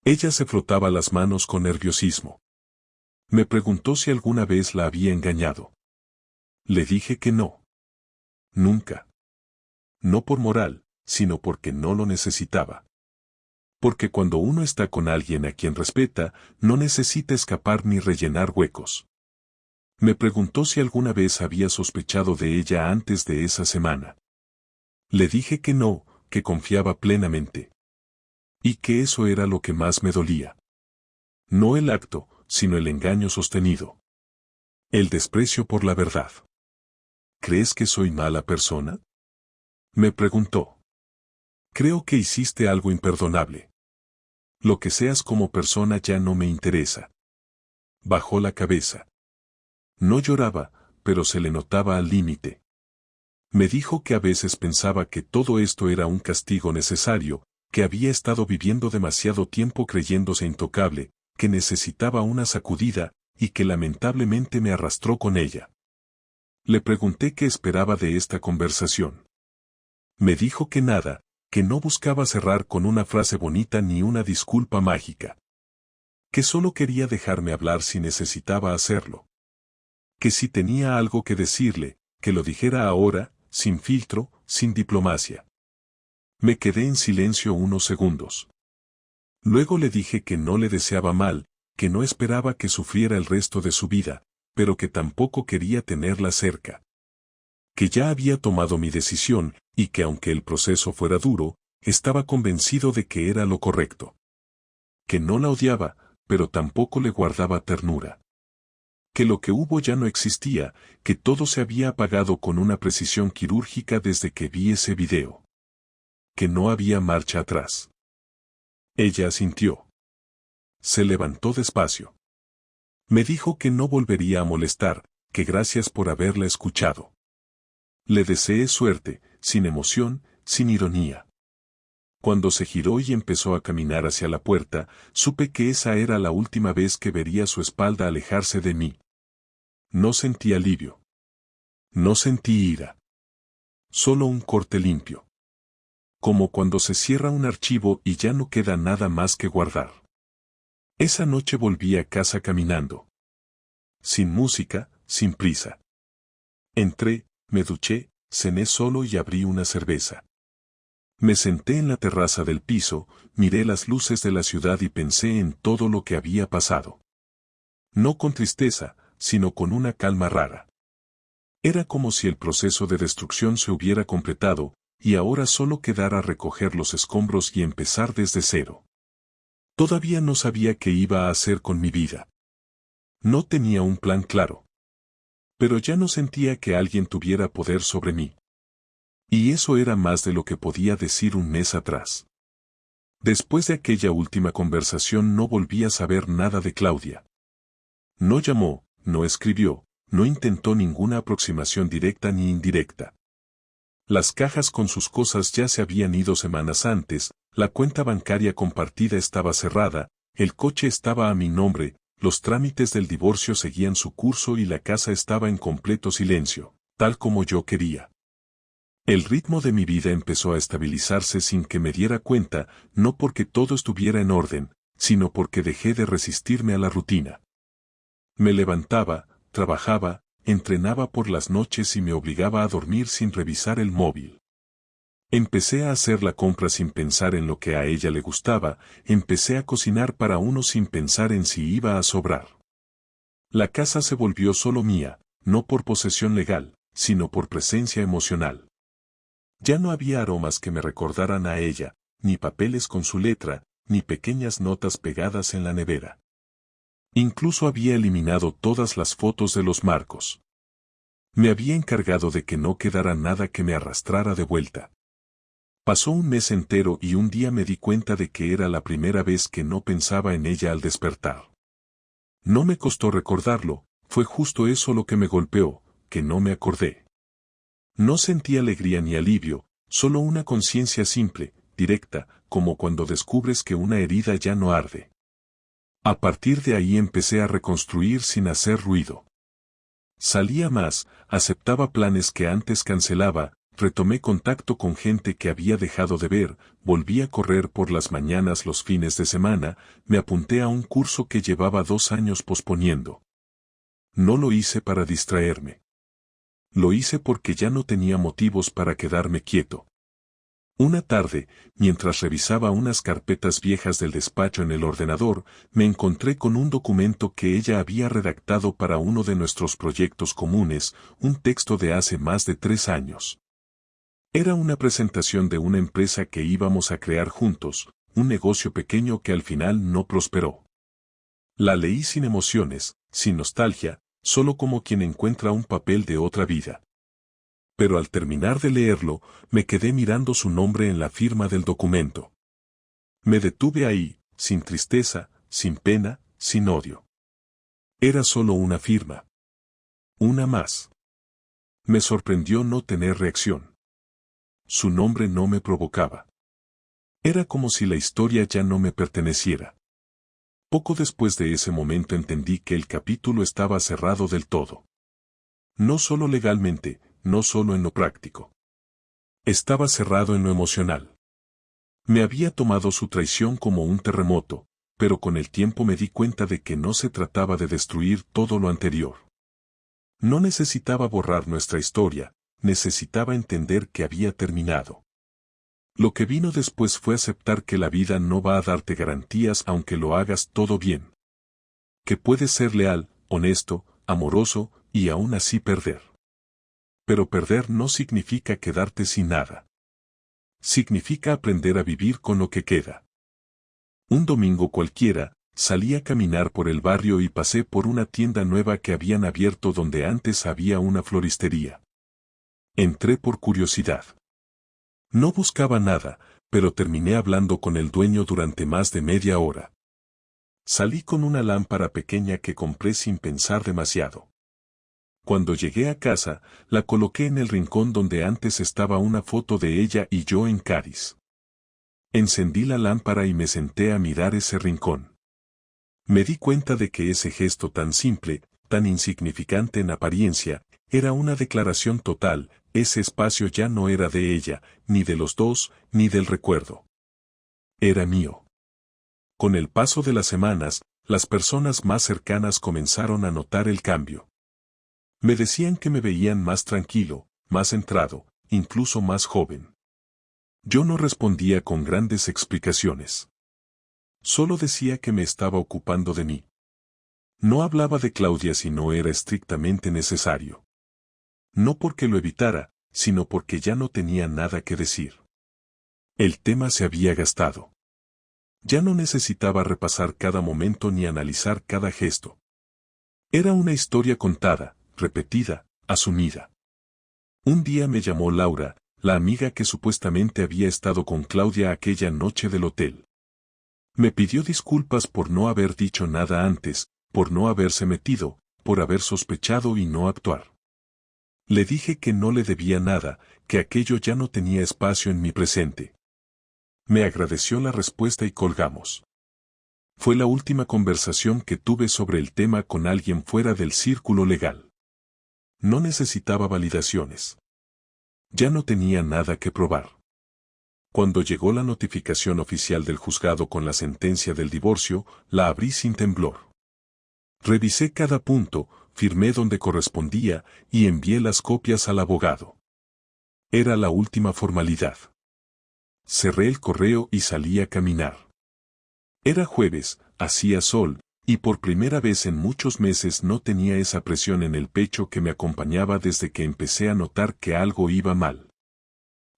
A: Ella se frotaba las manos con nerviosismo. Me preguntó si alguna vez la había engañado. Le dije que no. Nunca. No por moral, sino porque no lo necesitaba. Porque cuando uno está con alguien a quien respeta, no necesita escapar ni rellenar huecos. Me preguntó si alguna vez había sospechado de ella antes de esa semana. Le dije que no, que confiaba plenamente. Y que eso era lo que más me dolía. No el acto, sino el engaño sostenido. El desprecio por la verdad. ¿Crees que soy mala persona? Me preguntó. Creo que hiciste algo imperdonable. Lo que seas como persona ya no me interesa. Bajó la cabeza. No lloraba, pero se le notaba al límite. Me dijo que a veces pensaba que todo esto era un castigo necesario, que había estado viviendo demasiado tiempo creyéndose intocable, que necesitaba una sacudida, y que lamentablemente me arrastró con ella. Le pregunté qué esperaba de esta conversación. Me dijo que nada, que no buscaba cerrar con una frase bonita ni una disculpa mágica. Que solo quería dejarme hablar si necesitaba hacerlo. Que si tenía algo que decirle, que lo dijera ahora, sin filtro, sin diplomacia. Me quedé en silencio unos segundos. Luego le dije que no le deseaba mal, que no esperaba que sufriera el resto de su vida, pero que tampoco quería tenerla cerca. Que ya había tomado mi decisión, y que aunque el proceso fuera duro, estaba convencido de que era lo correcto. Que no la odiaba, pero tampoco le guardaba ternura. Que lo que hubo ya no existía, que todo se había apagado con una precisión quirúrgica desde que vi ese video. Que no había marcha atrás. Ella asintió. Se levantó despacio. Me dijo que no volvería a molestar, que gracias por haberla escuchado. Le deseé suerte, sin emoción, sin ironía. Cuando se giró y empezó a caminar hacia la puerta, supe que esa era la última vez que vería su espalda alejarse de mí. No sentí alivio. No sentí ira. Solo un corte limpio. Como cuando se cierra un archivo y ya no queda nada más que guardar. Esa noche volví a casa caminando. Sin música, sin prisa. Entré, me duché, cené solo y abrí una cerveza. Me senté en la terraza del piso, miré las luces de la ciudad y pensé en todo lo que había pasado. No con tristeza, sino con una calma rara. Era como si el proceso de destrucción se hubiera completado, y ahora solo quedara recoger los escombros y empezar desde cero. Todavía no sabía qué iba a hacer con mi vida. No tenía un plan claro. Pero ya no sentía que alguien tuviera poder sobre mí. Y eso era más de lo que podía decir un mes atrás. Después de aquella última conversación no volví a saber nada de Claudia. No llamó, no escribió, no intentó ninguna aproximación directa ni indirecta. Las cajas con sus cosas ya se habían ido semanas antes, la cuenta bancaria compartida estaba cerrada, el coche estaba a mi nombre, los trámites del divorcio seguían su curso y la casa estaba en completo silencio, tal como yo quería. El ritmo de mi vida empezó a estabilizarse sin que me diera cuenta, no porque todo estuviera en orden, sino porque dejé de resistirme a la rutina. Me levantaba, trabajaba, entrenaba por las noches y me obligaba a dormir sin revisar el móvil. Empecé a hacer la compra sin pensar en lo que a ella le gustaba, empecé a cocinar para uno sin pensar en si iba a sobrar. La casa se volvió solo mía, no por posesión legal, sino por presencia emocional. Ya no había aromas que me recordaran a ella, ni papeles con su letra, ni pequeñas notas pegadas en la nevera. Incluso había eliminado todas las fotos de los marcos. Me había encargado de que no quedara nada que me arrastrara de vuelta. Pasó un mes entero y un día me di cuenta de que era la primera vez que no pensaba en ella al despertar. No me costó recordarlo, fue justo eso lo que me golpeó, que no me acordé. No sentí alegría ni alivio, solo una conciencia simple, directa, como cuando descubres que una herida ya no arde. A partir de ahí empecé a reconstruir sin hacer ruido. Salía más, aceptaba planes que antes cancelaba, retomé contacto con gente que había dejado de ver, volví a correr por las mañanas los fines de semana, me apunté a un curso que llevaba 2 años posponiendo. No lo hice para distraerme. Lo hice porque ya no tenía motivos para quedarme quieto. Una tarde, mientras revisaba unas carpetas viejas del despacho en el ordenador, me encontré con un documento que ella había redactado para uno de nuestros proyectos comunes, un texto de hace más de 3 años. Era una presentación de una empresa que íbamos a crear juntos, un negocio pequeño que al final no prosperó. La leí sin emociones, sin nostalgia, solo como quien encuentra un papel de otra vida. Pero al terminar de leerlo, me quedé mirando su nombre en la firma del documento. Me detuve ahí, sin tristeza, sin pena, sin odio. Era solo una firma. Una más. Me sorprendió no tener reacción. Su nombre no me provocaba. Era como si la historia ya no me perteneciera. Poco después de ese momento entendí que el capítulo estaba cerrado del todo. No solo legalmente, no solo en lo práctico. Estaba cerrado en lo emocional. Me había tomado su traición como un terremoto, pero con el tiempo me di cuenta de que no se trataba de destruir todo lo anterior. No necesitaba borrar nuestra historia, necesitaba entender que había terminado. Lo que vino después fue aceptar que la vida no va a darte garantías aunque lo hagas todo bien. Que puedes ser leal, honesto, amoroso, y aún así perder. Pero perder no significa quedarte sin nada. Significa aprender a vivir con lo que queda. Un domingo cualquiera, salí a caminar por el barrio y pasé por una tienda nueva que habían abierto donde antes había una floristería. Entré por curiosidad. No buscaba nada, pero terminé hablando con el dueño durante más de media hora. Salí con una lámpara pequeña que compré sin pensar demasiado. Cuando llegué a casa, la coloqué en el rincón donde antes estaba una foto de ella y yo en Cádiz. Encendí la lámpara y me senté a mirar ese rincón. Me di cuenta de que ese gesto tan simple, tan insignificante en apariencia, era una declaración total. Ese espacio ya no era de ella, ni de los dos, ni del recuerdo. Era mío. Con el paso de las semanas, las personas más cercanas comenzaron a notar el cambio. Me decían que me veían más tranquilo, más centrado, incluso más joven. Yo no respondía con grandes explicaciones. Solo decía que me estaba ocupando de mí. No hablaba de Claudia si no era estrictamente necesario. No porque lo evitara, sino porque ya no tenía nada que decir. El tema se había gastado. Ya no necesitaba repasar cada momento ni analizar cada gesto. Era una historia contada, repetida, asumida. Un día me llamó Laura, la amiga que supuestamente había estado con Claudia aquella noche del hotel. Me pidió disculpas por no haber dicho nada antes, por no haberse metido, por haber sospechado y no actuar. Le dije que no le debía nada, que aquello ya no tenía espacio en mi presente. Me agradeció la respuesta y colgamos. Fue la última conversación que tuve sobre el tema con alguien fuera del círculo legal. No necesitaba validaciones. Ya no tenía nada que probar. Cuando llegó la notificación oficial del juzgado con la sentencia del divorcio, la abrí sin temblor. Revisé cada punto, firmé donde correspondía y envié las copias al abogado. Era la última formalidad. Cerré el correo y salí a caminar. Era jueves, hacía sol, y por primera vez en muchos meses no tenía esa presión en el pecho que me acompañaba desde que empecé a notar que algo iba mal.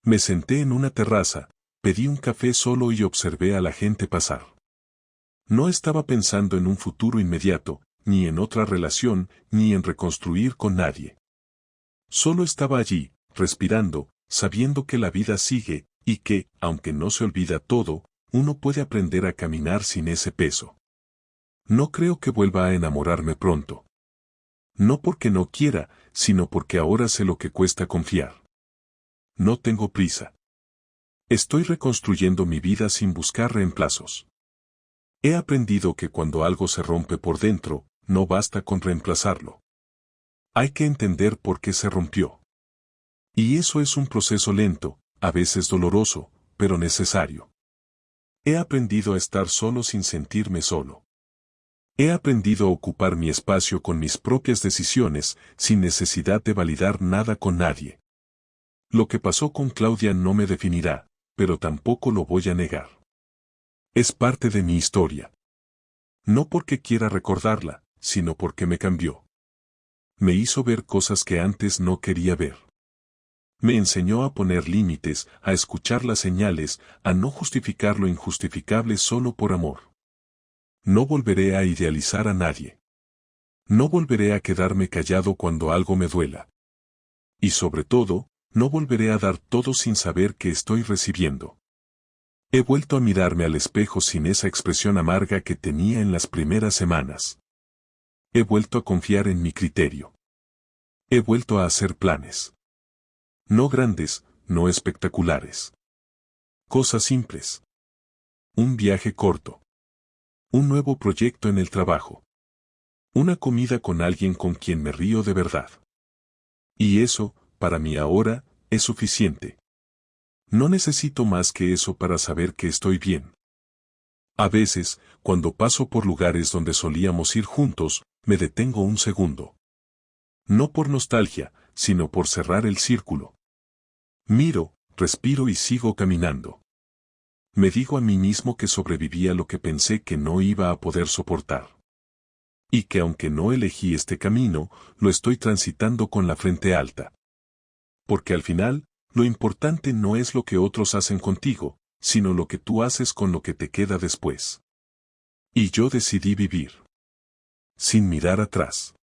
A: Me senté en una terraza, pedí un café solo y observé a la gente pasar. No estaba pensando en un futuro inmediato, ni en otra relación, ni en reconstruir con nadie. Solo estaba allí, respirando, sabiendo que la vida sigue, y que, aunque no se olvida todo, uno puede aprender a caminar sin ese peso. No creo que vuelva a enamorarme pronto. No porque no quiera, sino porque ahora sé lo que cuesta confiar. No tengo prisa. Estoy reconstruyendo mi vida sin buscar reemplazos. He aprendido que cuando algo se rompe por dentro, no basta con reemplazarlo. Hay que entender por qué se rompió. Y eso es un proceso lento, a veces doloroso, pero necesario. He aprendido a estar solo sin sentirme solo. He aprendido a ocupar mi espacio con mis propias decisiones, sin necesidad de validar nada con nadie. Lo que pasó con Claudia no me definirá, pero tampoco lo voy a negar. Es parte de mi historia. No porque quiera recordarla, sino porque me cambió. Me hizo ver cosas que antes no quería ver. Me enseñó a poner límites, a escuchar las señales, a no justificar lo injustificable solo por amor. No volveré a idealizar a nadie. No volveré a quedarme callado cuando algo me duela. Y sobre todo, no volveré a dar todo sin saber que estoy recibiendo. He vuelto a mirarme al espejo sin esa expresión amarga que tenía en las primeras semanas. He vuelto a confiar en mi criterio. He vuelto a hacer planes. No grandes, no espectaculares. Cosas simples. Un viaje corto. Un nuevo proyecto en el trabajo. Una comida con alguien con quien me río de verdad. Y eso, para mí ahora, es suficiente. No necesito más que eso para saber que estoy bien. A veces, cuando paso por lugares donde solíamos ir juntos, me detengo un segundo. No por nostalgia, sino por cerrar el círculo. Miro, respiro y sigo caminando. Me digo a mí mismo que sobreviví a lo que pensé que no iba a poder soportar. Y que aunque no elegí este camino, lo estoy transitando con la frente alta. Porque al final, lo importante no es lo que otros hacen contigo, sino lo que tú haces con lo que te queda después. Y yo decidí vivir. Sin mirar atrás.